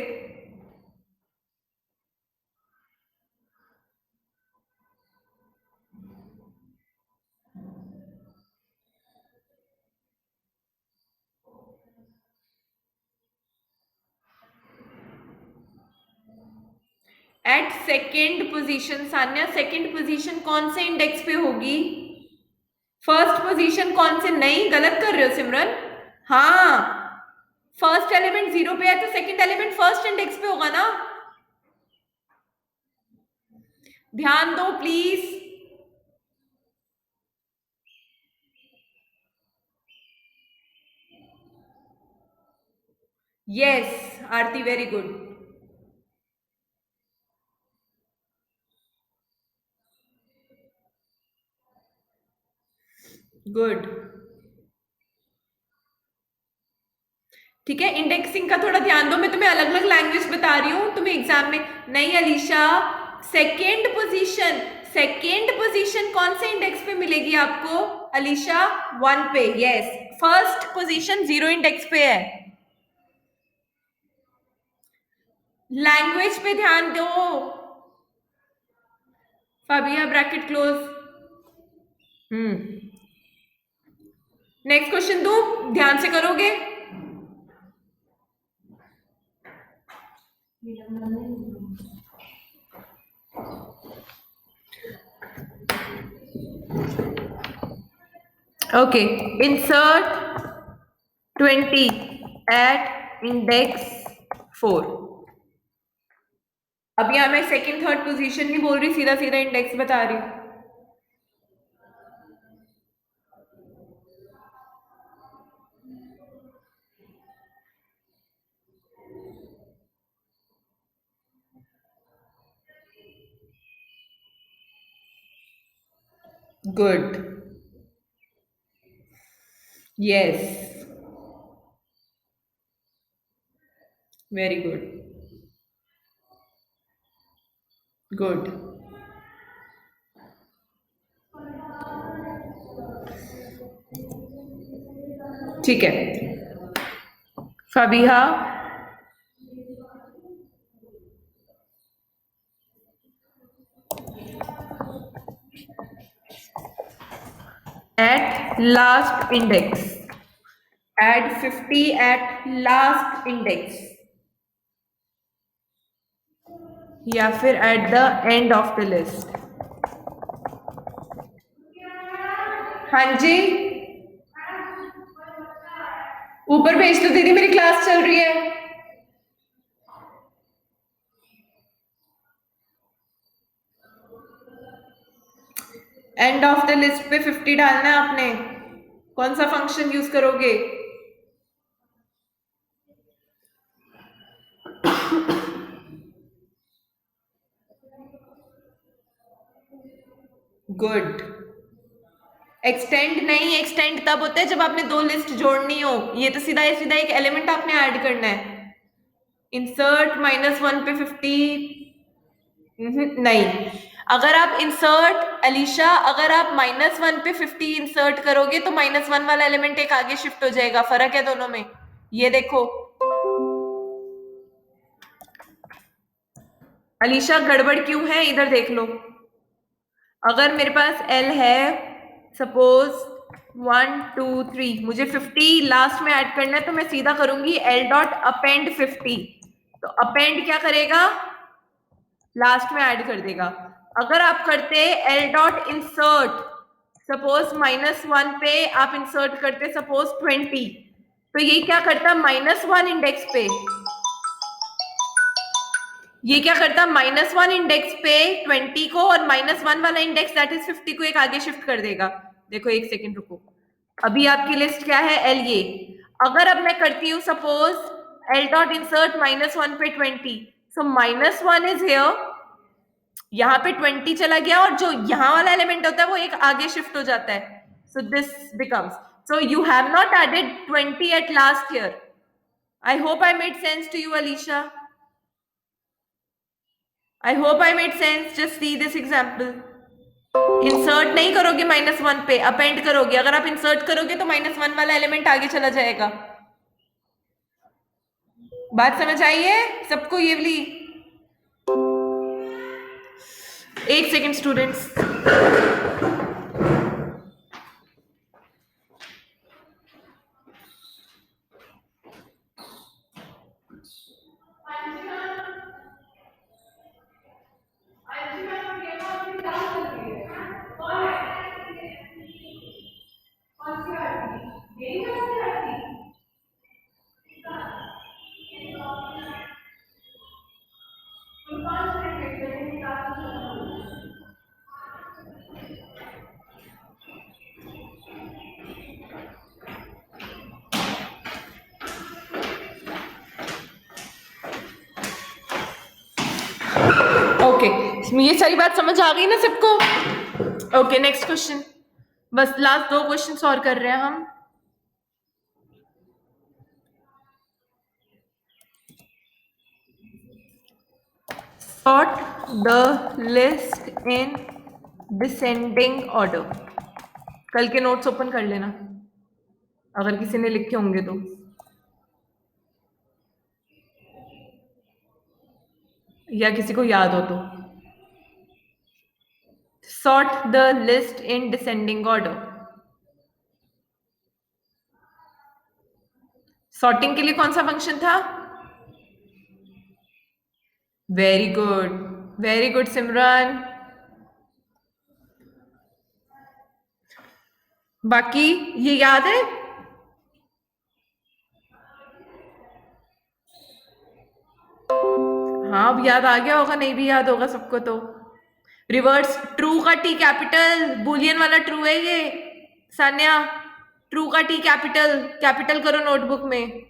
At second position, Sanya second position कौन से इंडेक्स पे होगी? फर्स्ट पोजीशन कौन से? नहीं, गलत कर रहे हो सिमरन। हाँ, फर्स्ट एलिमेंट 0 पे है तो सेकेंड एलिमेंट फर्स्ट इंडेक्स पे होगा ना। ध्यान दो please. Yes Aarti, very good. Good, ठीक है। इंडेक्सिंग का थोड़ा ध्यान दो, मैं तुम्हें अलग अलग लैंग्वेज बता रही हूँ, तुम्हें एग्जाम में नहीं। Alisha, second position, second position कौन से इंडेक्स पे मिलेगी आपको? अलीशा 1 पे। यस, फर्स्ट पोजीशन 0 इंडेक्स पे है। लैंग्वेज पे ध्यान दो। Fabia, bracket close. Next question दो, ध्यान से करोगे? Okay, insert 20 at index 4। अब यहां मैं सेकंड थर्ड पोजीशन नहीं बोल रही, सीधा सीधा इंडेक्स बता रही हूं। Good, yes, very good. Good. ठीक है Fabiha, at last index, add 50 at last index या फिर at the end of the list। हाँ जी ऊपर भेज दो दीदी, मेरी क्लास चल रही है। एंड ऑफ द लिस्ट पे 50 डालना है आपने। कौन सा फंक्शन यूज करोगे? गुड। एक्सटेंड नहीं, एक्सटेंड तब होता है जब आपने दो लिस्ट जोड़नी हो। ये तो सीधा एक एलिमेंट आपने ऐड करना है। इंसर्ट -1 पे 50 नहीं। अगर आप इंसर्ट अलीशा, अगर आप -1 पे 50 इंसर्ट करोगे तो -1 वाला एलिमेंट एक आगे शिफ्ट हो जाएगा। फर्क है दोनों में, ये देखो। अलीशा गड़बड़ क्यों है इधर देख लो। अगर मेरे पास L है सपोज 1 2 3, मुझे 50 लास्ट में ऐड करना है तो मैं सीधा करूंगी L डॉट अपेंड 50। तो अपेंड क्या करेगा? लास्ट में ऐड कर देगा। अगर आप करते L डॉट इंसर्ट, सपोज -1 पे आप इंसर्ट करते सपोज 20, तो ये क्या करता? -1 इंडेक्स पे, ये क्या करता? -1 इंडेक्स पे 20 को और -1 वाला इंडेक्स दैट इज 50 को एक आगे शिफ्ट कर देगा। देखो एक सेकेंड रुको, अभी आपकी लिस्ट क्या है? L। ये अगर अब मैं करती हूँ सपोज L डॉट इंसर्ट -1 पे 20, सो -1 इज हियर, यहाँ पे 20 चला गया और जो यहाँ वाला एलिमेंट होता है वो एक आगे शिफ्ट हो जाता है। So this becomes, so you have not added 20 at last year. I hope I made sense to you Alisha. I hope I made sense. Just see this example. Insert नहीं करोगे -1 पे, अपेंड करोगे। अगर आप इंसर्ट करोगे तो -1 वाला एलिमेंट आगे चला जाएगा। बात समझ आई है सबको? ये वाली एक सेकेंड स्टूडेंट्स। ओके ये सारी बात समझ आ गई ना सबको? Okay next question. बस लास्ट 2 क्वेश्चन और कर रहे हैं हम। Sort the list in descending order। कल के नोट्स ओपन कर लेना अगर किसी ने लिखे होंगे तो, या किसी को याद हो तो। Sort the list in descending order। Sorting के लिए कौन सा फंक्शन था? वेरी गुड सिमरन। बाकी ये याद है? हाँ अब याद आ गया होगा, नहीं भी याद होगा सबको तो। रिवर्स ट्रू का टी कैपिटल, बुलियन वाला ट्रू है ये सान्या। ट्रू का टी कैपिटल, कैपिटल करो नोटबुक में।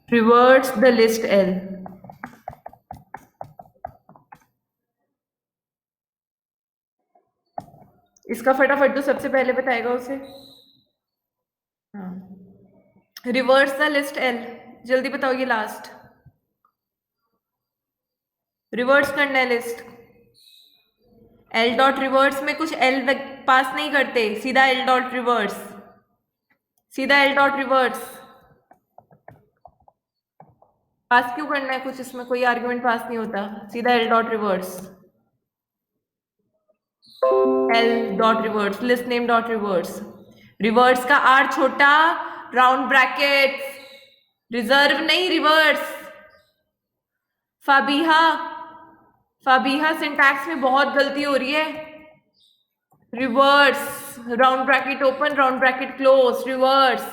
Reverse the list L। इसका फटाफट तो सबसे पहले बताएगा उसे। हाँ, रिवर्स द लिस्ट एल, जल्दी बताओ ये लास्ट। रिवर्स करना है लिस्ट। एल डॉट रिवर्स में कुछ एल पास नहीं करते, सीधा एल डॉट रिवर्स, सीधा एल डॉट रिवर्स। पास क्यों करना है कुछ, इसमें कोई आर्ग्यूमेंट पास नहीं होता, सीधा L dot reverse, L dot reverse, list name dot reverse. Reverse का आर छोटा, राउंड ब्रैकेट, रिजर्व नहीं रिवर्स। फाबिहा, फाबिहा सिंटैक्स में बहुत गलती हो रही है। Reverse, round bracket open, round bracket close, reverse.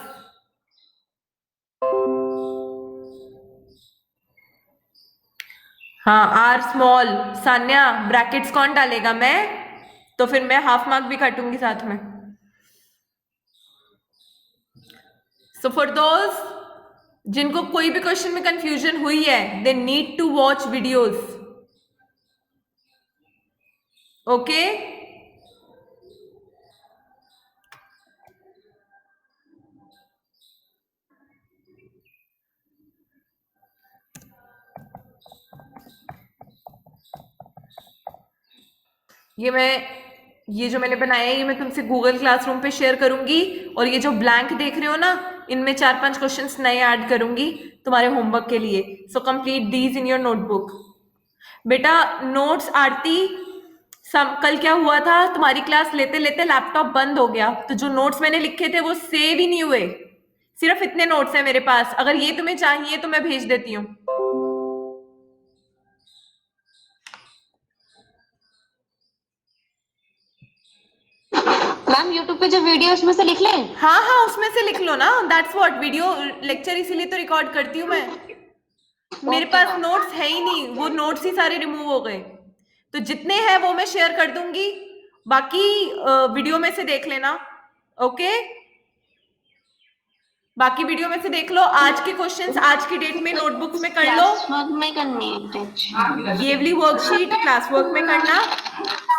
हाँ, आर स्मॉल। सान्या, ब्रैकेट्स कौन डालेगा? मैं, तो फिर मैं हाफ मार्क भी काटूंगी साथ में। सो फॉर दोज जिनको कोई भी क्वेश्चन में कंफ्यूजन हुई है, they need to watch videos, okay? ये जो मैंने बनाया है, ये मैं तुमसे गूगल क्लासरूम पे शेयर करूंगी, और ये जो ब्लैंक देख रहे हो ना, इनमें 4-5 क्वेश्चंस नए ऐड करूंगी तुम्हारे होमवर्क के लिए। So complete these in your notebook. बेटा नोट्स, आरती, कल क्या हुआ था, तुम्हारी क्लास लेते लेते लैपटॉप बंद हो गया, तो जो नोट्स मैंने लिखे थे वो सेव ही नहीं हुए। सिर्फ इतने नोट्स हैं मेरे पास, अगर ये तुम्हें चाहिए तो मैं भेज देती हूँ। मैम यूट्यूब पे जो वीडियो उसमें से लिख लें? हाँ हाँ, उसमें से लिख लो ना, दैट्स व्हाट, वीडियो लेक्चर इसीलिए तो रिकॉर्ड करती हूँ मैं। मेरे पास नोट्स है ही नहीं, वो नोट्स ही सारे रिमूव हो गए, तो जितने हैं वो मैं शेयर कर दूंगी, बाकी वीडियो में से देख लेना, ओके? बाकी वीडियो में से देख लो। आज के क्वेश्चंस आज की डेट में नोटबुक में कर लो, क्लास में करनी है, ये वाली वर्कशीट क्लास वर्क में करना,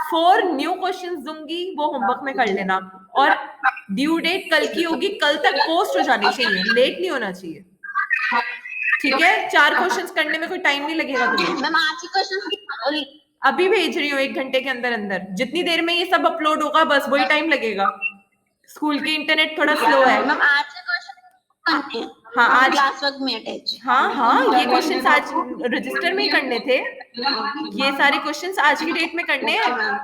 4 न्यू क्वेश्चंस दूंगी वो होमवर्क में कर लेना, और ड्यू डेट कल की होगी, कल तक पोस्ट हो जानी चाहिए, लेट नहीं होना चाहिए, ठीक है? 4 क्वेश्चंस करने में कोई टाइम नहीं लगेगा तुम्हें। मैम आज के क्वेश्चन अभी भेज रही हूँ 1 घंटे के अंदर अंदर, जितनी देर में ये सब अपलोड होगा बस वही टाइम लगेगा। स्कूल की इंटरनेट थोड़ा स्लो है। मैम आज के क्वेश्चन, हाँ आज क्लास वर्क में अटैच, हाँ ये क्वेश्चंस आज रजिस्टर में ही करने थे, ये सारे क्वेश्चंस आज की डेट में करने हैं,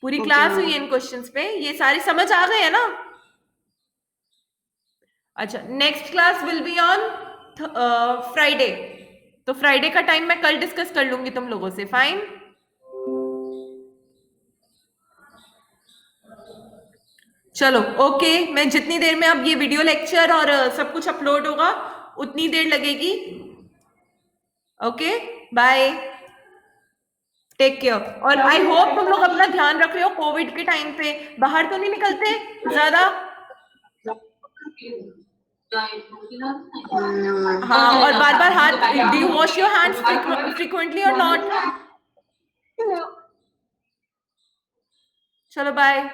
पूरी क्लास हुई है इन क्वेश्चंस पे, ये सारे समझ आ गए हैं ना? अच्छा, next class will be on Friday, तो फ्राइडे का टाइम मैं कल डिस्कस कर लूंगी तुम लोगों से, फाइन? चलो ओके, मैं जितनी देर में अब ये वीडियो लेक्चर और सब कुछ अपलोड होगा उतनी देर लगेगी, ओके? बाय, टेक केयर, और आई होप तुम लोग अपना ध्यान रख रहे हो, कोविड के टाइम पे बाहर तो नहीं निकलते ज्यादा। हाँ, और बार बार हाथ, do you wash your hands frequently और नॉट? चलो बाय।